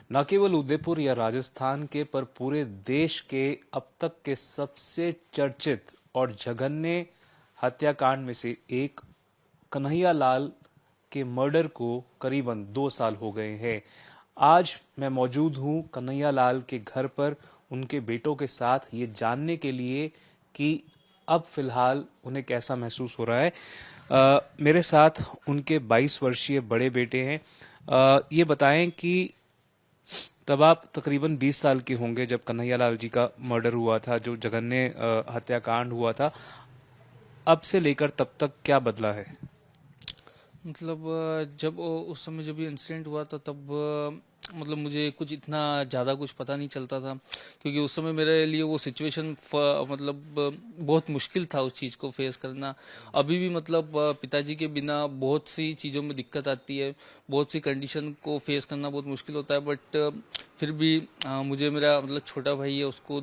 न केवल उदयपुर या राजस्थान के पर पूरे देश के अब तक के सबसे चर्चित और जघन्य हत्याकांड में से एक कन्हैया लाल के मर्डर को करीबन 2 साल हो गए हैं। आज मैं मौजूद हूं कन्हैया लाल के घर पर उनके बेटों के साथ ये जानने के लिए कि अब फिलहाल उन्हें कैसा महसूस हो रहा है। मेरे साथ उनके 22 वर्षीय बड़े बेटे हैं। ये बताएं कि तब आप तकरीबन 20 साल के होंगे जब कन्हैया लाल जी का मर्डर हुआ था, जो जघन्य हत्याकांड हुआ था। अब से लेकर तब तक क्या बदला है? मतलब जब उस समय जब ये इंसिडेंट हुआ था तब मतलब मुझे कुछ इतना ज़्यादा कुछ पता नहीं चलता था, क्योंकि उस समय मेरे लिए वो सिचुएशन मतलब बहुत मुश्किल था उस चीज़ को फेस करना। अभी भी मतलब पिताजी के बिना बहुत सी चीज़ों में दिक्कत आती है, बहुत सी कंडीशन को फेस करना बहुत मुश्किल होता है। बट फिर भी मुझे मेरा मतलब छोटा भाई है, उसको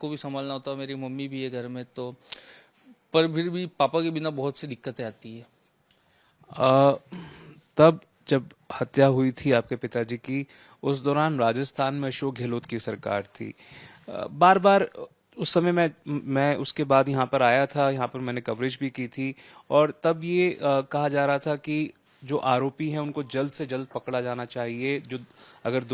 भी संभालना होता है, मेरी मम्मी भी है घर में, तो पर फिर भी पापा के बिना बहुत सी दिक्कतें आती है। तब जब हत्या हुई थी आपके पिताजी की, उस दौरान राजस्थान में अशोक गहलोत की सरकार थी। बार बार उस समय मैं उसके बाद यहाँ पर आया था, यहाँ पर मैंने कवरेज भी की थी, और तब ये कहा जा रहा था कि जो आरोपी हैं उनको जल्द से जल्द पकड़ा जाना चाहिए, जो अगर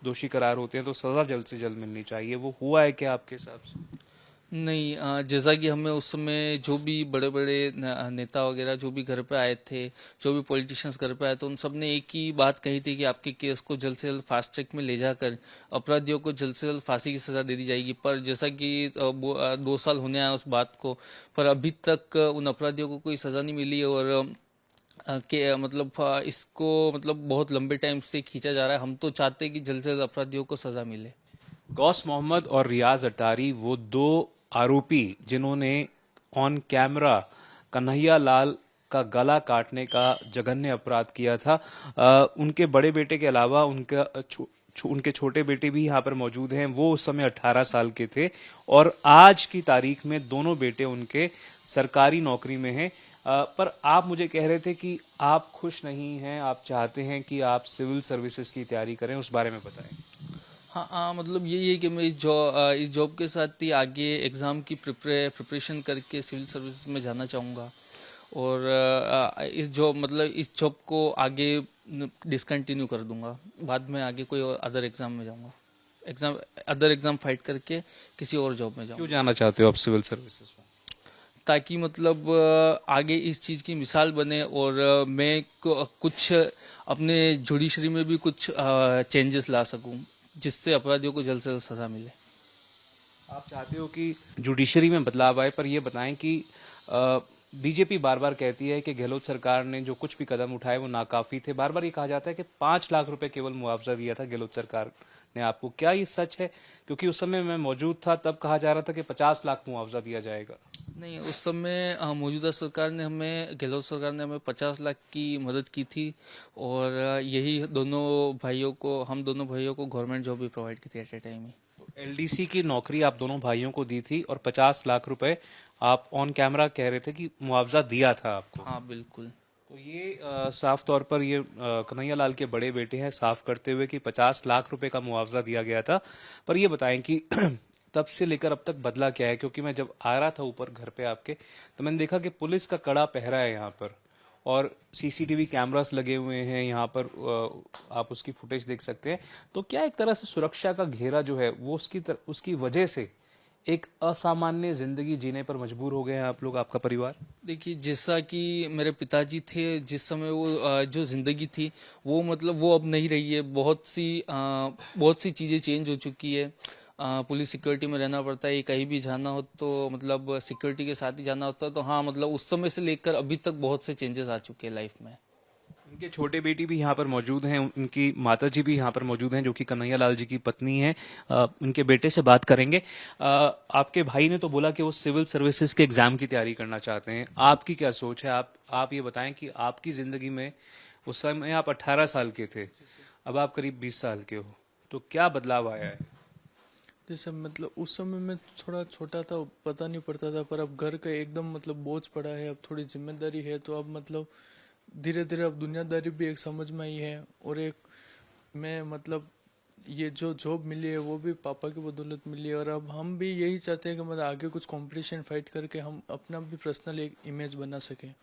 दोषी करार होते हैं तो सजा जल्द से जल्द मिलनी चाहिए। वो हुआ है क्या आपके हिसाब से? नहीं, जैसा कि हमें उस समय जो भी बड़े बड़े नेता वगैरह जो भी घर पे आए थे, जो भी पॉलिटिशियंस घर पे आए थे, उन सब ने एक ही बात कही थी कि आपके केस को जल्द से जल्द फास्ट ट्रैक में ले जाकर अपराधियों को जल्द से जल्द फांसी की सजा दे दी जाएगी। पर जैसा कि 2 साल होने आए उस बात को, पर अभी तक उन अपराधियों को कोई सजा नहीं मिली। और कि मतलब इसको मतलब बहुत लंबे टाइम से खींचा जा रहा है। हम तो चाहते हैं कि जल्द से जल्द अपराधियों को सजा मिले। गौस मोहम्मद और रियाज अटारी वो दो आरोपी जिन्होंने ऑन कैमरा कन्हैया लाल का गला काटने का जघन्य अपराध किया था। उनके बड़े बेटे के अलावा उनके छोटे बेटे भी यहाँ पर मौजूद हैं। वो उस समय 18 साल के थे और आज की तारीख में दोनों बेटे उनके सरकारी नौकरी में हैं। पर आप मुझे कह रहे थे कि आप खुश नहीं हैं, आप चाहते हैं कि आप सिविल सर्विसेज की तैयारी करें, उस बारे में बताएं। हाँ हाँ, मतलब यही है कि मैं इस जॉब के साथ ही आगे एग्ज़ाम की प्रिपरेशन करके सिविल सर्विसेज में जाना चाहूँगा। और इस जॉब को आगे डिसकंटिन्यू कर दूंगा। बाद में आगे कोई और अदर एग्ज़ाम में जाऊँगा, अदर एग्ज़ाम फाइट करके किसी और जॉब में क्यों जाऊँगा, जाना चाहते हो आप सिविल सर्विसेज में? ताकि मतलब आगे इस चीज़ की मिसाल बने। और मैं कुछ अपने जुडिशरी में भी कुछ चेंजेस ला सकूं, जिससे अपराधियों को जल्द से जल्द सजा मिले। आप चाहते हो कि जुडिशरी में बदलाव आए, पर यह बताएं कि बीजेपी बार बार कहती है कि गहलोत सरकार ने जो कुछ भी कदम उठाए वो नाकाफी थे। बार बार ये कहा जाता है कि 5 लाख रुपए केवल मुआवजा दिया था गहलोत सरकार ने आपको। क्या ये सच है? क्योंकि उस समय मैं मौजूद था, तब कहा जा रहा था कि 50 लाख मुआवजा दिया जाएगा। नहीं, उस समय मौजूदा सरकार ने हमें गहलोत सरकार ने हमें 50 लाख की मदद की थी। और यही हम दोनों भाइयों को गवर्नमेंट जॉब भी प्रोवाइड की थी एट ए टाइम ही। एलडीसी की नौकरी आप दोनों भाइयों को दी थी और 50 लाख रुपए आप ऑन कैमरा कह रहे थे कि मुआवजा दिया था आपको। हाँ बिल्कुल। तो ये साफ तौर पर ये कन्हैया लाल के बड़े बेटे हैं साफ करते हुए कि 50 लाख रुपए का मुआवजा दिया गया था। पर ये बताएं कि तब से लेकर अब तक बदला क्या है? क्योंकि मैं जब आ रहा था ऊपर घर पे आपके, तो मैंने देखा कि पुलिस का कड़ा पहरा है यहाँ पर और सीसीटीवी कैमरास लगे हुए हैं यहाँ पर। आप उसकी फुटेज देख सकते हैं। तो क्या एक तरह से सुरक्षा का घेरा जो है वो उसकी वजह से एक असामान्य जिंदगी जीने पर मजबूर हो गए हैं आप लोग, आपका परिवार? देखिए, जैसा कि मेरे पिताजी थे, जिस समय वो जो जिंदगी थी वो मतलब वो अब नहीं रही है। बहुत सी चीजें चेंज हो चुकी है। पुलिस सिक्योरिटी में रहना पड़ता है, कहीं भी जाना हो तो मतलब सिक्योरिटी के साथ ही जाना होता है। तो हाँ, मतलब उस समय से लेकर अभी तक बहुत से चेंजेस आ चुके हैं लाइफ में। उनके छोटे बेटी भी यहाँ पर मौजूद हैं, उनकी माता जी भी यहाँ पर मौजूद हैं जो कि कन्हैया लाल जी की पत्नी हैं। उनके बेटे से बात करेंगे। आपके भाई ने तो बोला कि वो सिविल सर्विसेज के एग्जाम की तैयारी करना चाहते हैं। आपकी क्या सोच है? आप ये बताएं कि आपकी जिंदगी में उस समय आप 18 साल के थे, अब आप करीब 20 साल के हो, तो क्या बदलाव आया है? जैसे मतलब उस समय में थोड़ा छोटा था, पता नहीं पड़ता था, पर अब घर का एकदम मतलब बोझ पड़ा है, अब थोड़ी जिम्मेदारी है, तो अब मतलब धीरे धीरे अब दुनियादारी भी एक समझ में आई है। और एक मैं मतलब ये जो जॉब मिली है वो भी पापा की बदौलत मिली है, और अब हम भी यही चाहते हैं कि मतलब आगे कुछ कंपटीशन फाइट करके हम अपना भी पर्सनल एक इमेज बना सकें।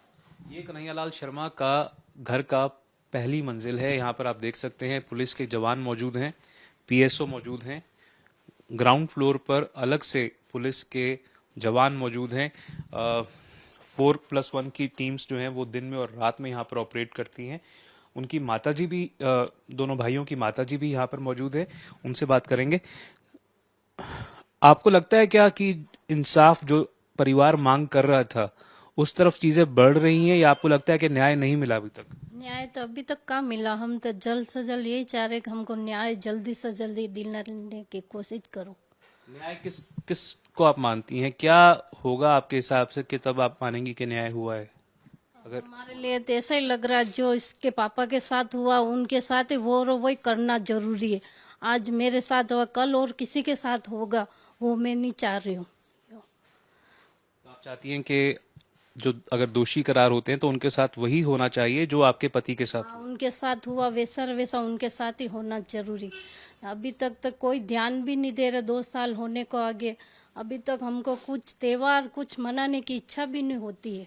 ये कन्हैयालाल शर्मा का घर का पहली मंजिल है। यहाँ पर आप देख सकते हैं पुलिस के जवान मौजूद हैं, पीएसओ मौजूद हैं। ग्राउंड फ्लोर पर अलग से पुलिस के जवान मौजूद हैं। 4+1 की टीम्स जो हैं वो दिन में और रात में यहाँ पर ऑपरेट करती हैं। उनकी माताजी भी दोनों भाइयों की माताजी भी यहाँ पर मौजूद है, उनसे बात करेंगे। आपको लगता है क्या कि इंसाफ जो परिवार मांग कर रहा था उस तरफ चीजें बढ़ रही हैं, या आपको लगता है कि न्याय नहीं मिला अभी तक? न्याय तो अभी तक कहाँ मिला। हम तो जल्द से जल्द यही चाह रहे कि हमको न्याय जल्दी से जल्दी दिलाने की कोशिश करो। न्याय किस किस को आप मानती हैं? क्या होगा आपके हिसाब से कि तब आप मानेंगी कि न्याय हुआ है? अगर हमारे लिए तो ऐसा ही लग रहा है, जो इसके पापा के साथ हुआ उनके साथ ही वो वही करना जरूरी है। आज मेरे साथ हुआ, कल और किसी के साथ होगा, वो मैं नहीं चाह रही हूँ। आप चाहती हैं कि जो अगर दोषी करार होते हैं तो उनके साथ वही होना चाहिए जो आपके पति के साथ? हाँ, उनके साथ हुआ वैसा वैसा उनके साथ ही होना जरूरी। अभी तक कोई ध्यान भी नहीं दे रहे, 2 साल होने को आगे, अभी तक हमको कुछ त्योहार कुछ मनाने की इच्छा भी नहीं होती है।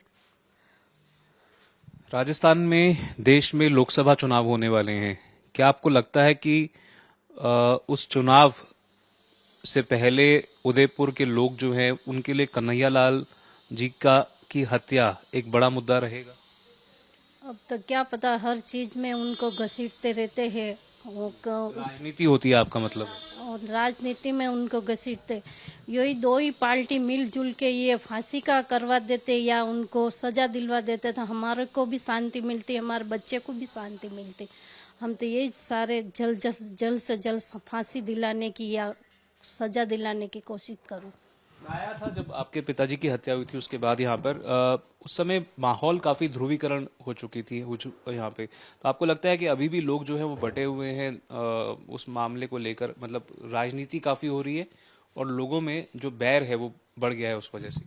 राजस्थान में देश में लोकसभा चुनाव होने वाले हैं। क्या आपको लगता है कि उस चुनाव से पहले उदयपुर के लोग जो हैं उनके लिए कन्हैयालाल जी की हत्या एक बड़ा मुद्दा रहेगा? अब तक क्या पता, हर चीज में उनको घसीटते रहते हैं। राजनीति होती है आपका मतलब? और राजनीति में उनको घसीटते, यही दो ही पार्टी मिलजुल के ये फांसी का करवा देते या उनको सजा दिलवा देते तो हमारे को भी शांति मिलती, हमारे बच्चे को भी शांति मिलती। हम तो यही सारे जल्द से जल्द फांसी दिलाने की या सजा दिलाने की कोशिश करूं। आया था जब आपके पिताजी की हत्या हुई थी उसके बाद यहाँ पर उस समय माहौल काफी ध्रुवीकरण हो चुकी थी यहाँ पे। तो आपको लगता है कि अभी भी लोग जो है वो बटे हुए हैं उस मामले को लेकर? मतलब राजनीति काफी हो रही है और लोगों में जो बैर है वो बढ़ गया है उस वजह से?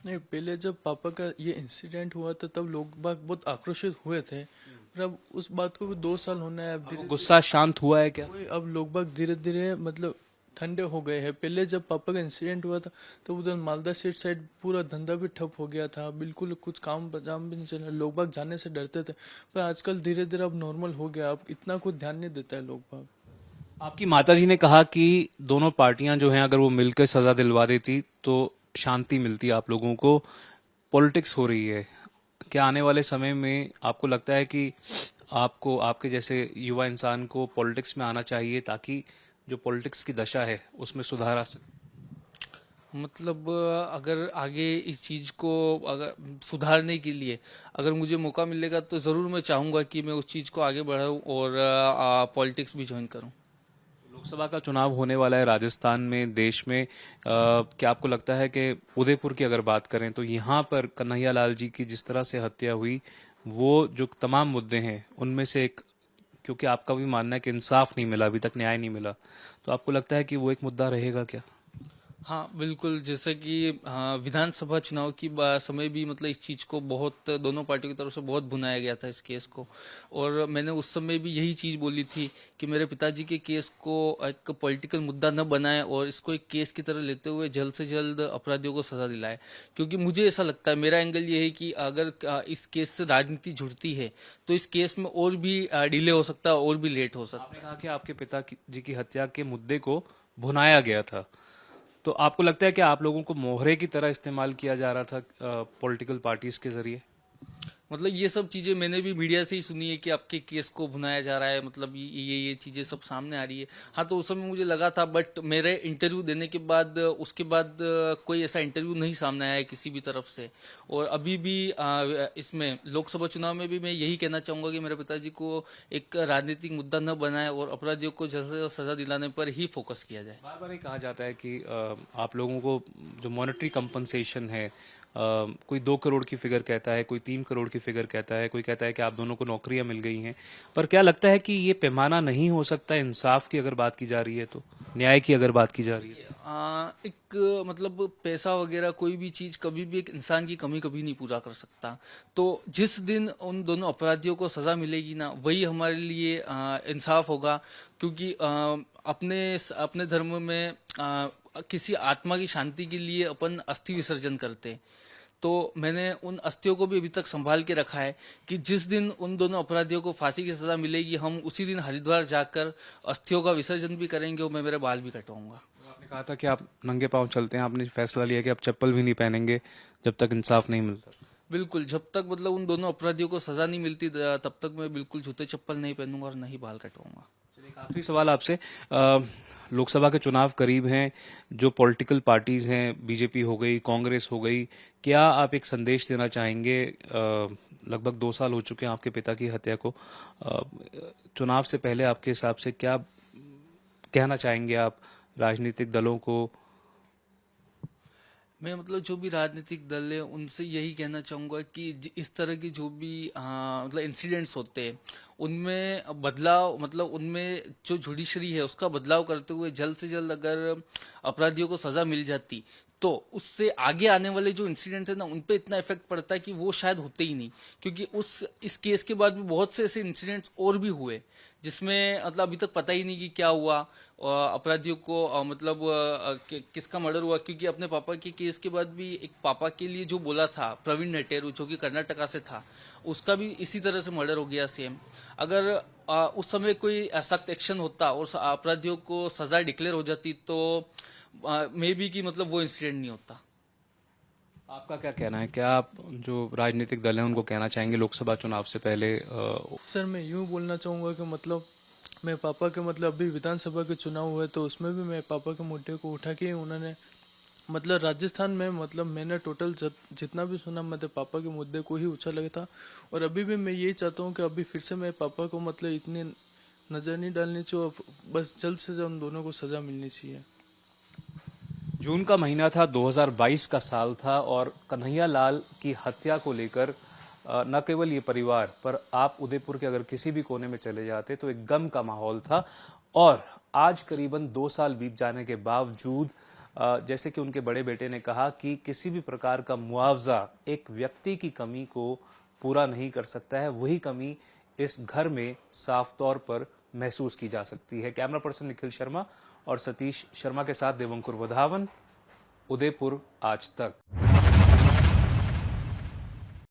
नहीं, पहले जब पापा का ये इंसिडेंट हुआ था तब लोग बाग बहुत आक्रोशित हुए थे, पर अब उस बात को भी 2 साल होना है। अब वो गुस्सा शांत हुआ है क्या? अब लोग बाग धीरे धीरे मतलब ठंडे हो गए हैं। पहले जब पापा का इंसिडेंट हुआ था तो उधर मालदा सीट साइड पूरा धंधा भी ठप हो गया था, बिल्कुल कुछ काम बजाम भी नहीं चल रहा, लोग बाग जाने से डरते थे। पर आजकल धीरे धीरे अब नॉर्मल हो गया, अब इतना कुछ ध्यान नहीं देता है लोग बाग। आपकी माताजी ने कहा कि दोनों पार्टियां जो हैं अगर वो मिलकर सजा दिलवा देती तो शांति मिलती आप लोगों को। पॉलिटिक्स हो रही है, क्या आने वाले समय में आपको लगता है कि आपको आपके जैसे युवा इंसान को पॉलिटिक्स में आना चाहिए ताकि जो पॉलिटिक्स की दशा है उसमें सुधार आ सके? मतलब अगर आगे इस चीज़ को अगर सुधारने के लिए अगर मुझे मौका मिलेगा तो ज़रूर मैं चाहूँगा कि मैं उस चीज़ को आगे बढ़ाऊँ और पॉलिटिक्स भी ज्वाइन करूँ। लोकसभा का चुनाव होने वाला है राजस्थान में, देश में। क्या आपको लगता है कि उदयपुर की अगर बात करें तो यहाँ पर कन्हैयालाल जी की जिस तरह से हत्या हुई, वो जो तमाम मुद्दे हैं उनमें से एक, क्योंकि आपका भी मानना है कि इंसाफ नहीं मिला, अभी तक न्याय नहीं मिला, तो आपको लगता है कि वो एक मुद्दा रहेगा क्या? हाँ बिल्कुल, जैसे कि विधानसभा चुनाव की समय भी मतलब इस चीज़ को बहुत दोनों पार्टियों की तरफ से बहुत भुनाया गया था इस केस को, और मैंने उस समय भी यही चीज़ बोली थी कि मेरे पिताजी के केस को एक पॉलिटिकल मुद्दा न बनाए और इसको एक केस की तरह लेते हुए जल्द से जल्द अपराधियों को सजा दिलाए। क्योंकि मुझे ऐसा लगता है, मेरा एंगल ये है कि अगर इस केस से राजनीति जुड़ती है तो इस केस में और भी डिले हो सकता है और भी लेट हो सकता है। आपने कहा कि आपके पिताजी की हत्या के मुद्दे को भुनाया गया था, तो आपको लगता है कि आप लोगों को मोहरे की तरह इस्तेमाल किया जा रहा था पॉलिटिकल पार्टीज के जरिए? मतलब ये सब चीजें मैंने भी मीडिया से ही सुनी है कि आपके केस को भुनाया जा रहा है, मतलब ये चीजें सब सामने आ रही है। हाँ, तो उस समय मुझे लगा था, बट मेरे इंटरव्यू देने के बाद उसके बाद कोई ऐसा इंटरव्यू नहीं सामने आया है किसी भी तरफ से। और अभी भी इसमें लोकसभा चुनाव में भी मैं यही कहना चाहूंगा कि मेरे पिताजी को एक राजनीतिक मुद्दा न बनाए और अपराधियों को जल्द से जल्द सजा दिलाने पर ही फोकस किया जाए। बार बार ये कहा जाता है कि आप लोगों को जो मॉनेटरी कंपनसेशन है, कोई 2 करोड़ की फिगर कहता है, कोई 3 करोड़ की फिगर कहता है, कोई कहता है कि आप दोनों को नौकरियां मिल गई हैं, पर क्या लगता है कि ये पैमाना नहीं हो सकता इंसाफ की अगर बात की जा रही है तो, न्याय की अगर बात की जा रही है? एक मतलब पैसा वगैरह कोई भी चीज कभी भी एक इंसान की कमी कभी नहीं पूरा कर सकता। तो जिस दिन उन दोनों अपराधियों को सजा मिलेगी ना, वही हमारे लिए इंसाफ होगा। क्योंकि अपने अपने धर्म में किसी आत्मा की शांति के लिए अपन अस्थि विसर्जन करते हैं। तो मैंने उन अस्थियों को भी अभी तक संभाल के रखा है कि जिस दिन उन दोनों अपराधियों को फांसी की सजा मिलेगी, हम उसी दिन हरिद्वार जाकर अस्थियों का विसर्जन भी करेंगे और मैं मेरे बाल भी कटवाऊंगा। आपने कहा था कि आप नंगे पांव चलते हैं, आपने फैसला लिया कि आप चप्पल भी नहीं पहनेंगे जब तक इंसाफ नहीं मिलता। बिल्कुल, जब तक मतलब उन दोनों अपराधियों को सजा नहीं मिलती तब तक मैं बिल्कुल जूते चप्पल नहीं पहनूंगा और नहीं बाल कटवाऊंगा। चलिए, एक आखिरी सवाल आपसे। लोकसभा के चुनाव करीब हैं, जो पॉलिटिकल पार्टीज हैं, बीजेपी हो गई, कांग्रेस हो गई, क्या आप एक संदेश देना चाहेंगे? लगभग 2 साल हो चुके हैं आपके पिता की हत्या को। चुनाव से पहले आपके हिसाब से क्या कहना चाहेंगे आप राजनीतिक दलों को? मैं मतलब जो भी राजनीतिक दल है उनसे यही कहना चाहूंगा कि इस तरह की जो भी मतलब इंसिडेंट्स होते हैं उनमें बदलाव, मतलब उनमें जो जुडिशरी है उसका बदलाव करते हुए जल्द से जल्द अगर अपराधियों को सजा मिल जाती तो उससे आगे आने वाले जो इंसिडेंट है ना उन पे इतना इफेक्ट पड़ता है कि वो शायद होते ही नहीं। क्योंकि इस केस के बाद भी बहुत से ऐसे इंसिडेंट्स और भी हुए जिसमें मतलब अभी तक पता ही नहीं कि क्या हुआ, अपराधियों को मतलब किसका मर्डर हुआ। क्योंकि अपने पापा के केस के बाद भी एक पापा के लिए जो बोला था प्रवीण नटेरू, जो कि कर्नाटका से था, उसका भी इसी तरह से मर्डर हो गया सेम। अगर उस समय कोई सख्त एक्शन होता और अपराधियों को सजा डिक्लेयर हो जाती तो मे बी कि मतलब वो इंसिडेंट नहीं होता। आपका क्या कहना है? क्या आप जो राजनीतिक दल हैं उनको कहना चाहेंगे लोकसभा चुनाव से पहले? सर मैं यूँ बोलना चाहूँगा कि मतलब मैं पापा के मतलब अभी विधानसभा के चुनाव हुए तो उसमें भी मैं पापा के मुद्दे को उठा के उन्होंने मतलब राजस्थान में मतलब मैंने टोटल जितना भी सुना मतलब पापा के मुद्दे को ही उछाला था। और अभी भी मैं यही चाहता हूँ कि अभी फिर से मैं पापा को मतलब इतनी नज़र नहीं डालनी चाहिए, बस जल्द से जल्द उन दोनों को सज़ा मिलनी चाहिए। जून का महीना था, 2022 का साल था और कन्हैया लाल की हत्या को लेकर न केवल ये परिवार पर आप उदयपुर के अगर किसी भी कोने में चले जाते तो एक गम का माहौल था। और आज करीबन 2 साल बीत जाने के बावजूद जैसे कि उनके बड़े बेटे ने कहा कि किसी भी प्रकार का मुआवजा एक व्यक्ति की कमी को पूरा नहीं कर सकता है, वही कमी इस घर में साफ तौर पर महसूस की जा सकती है। कैमरा पर्सन निखिल शर्मा और सतीश शर्मा के साथ देवंकुर वधावन, उदयपुर आज तक।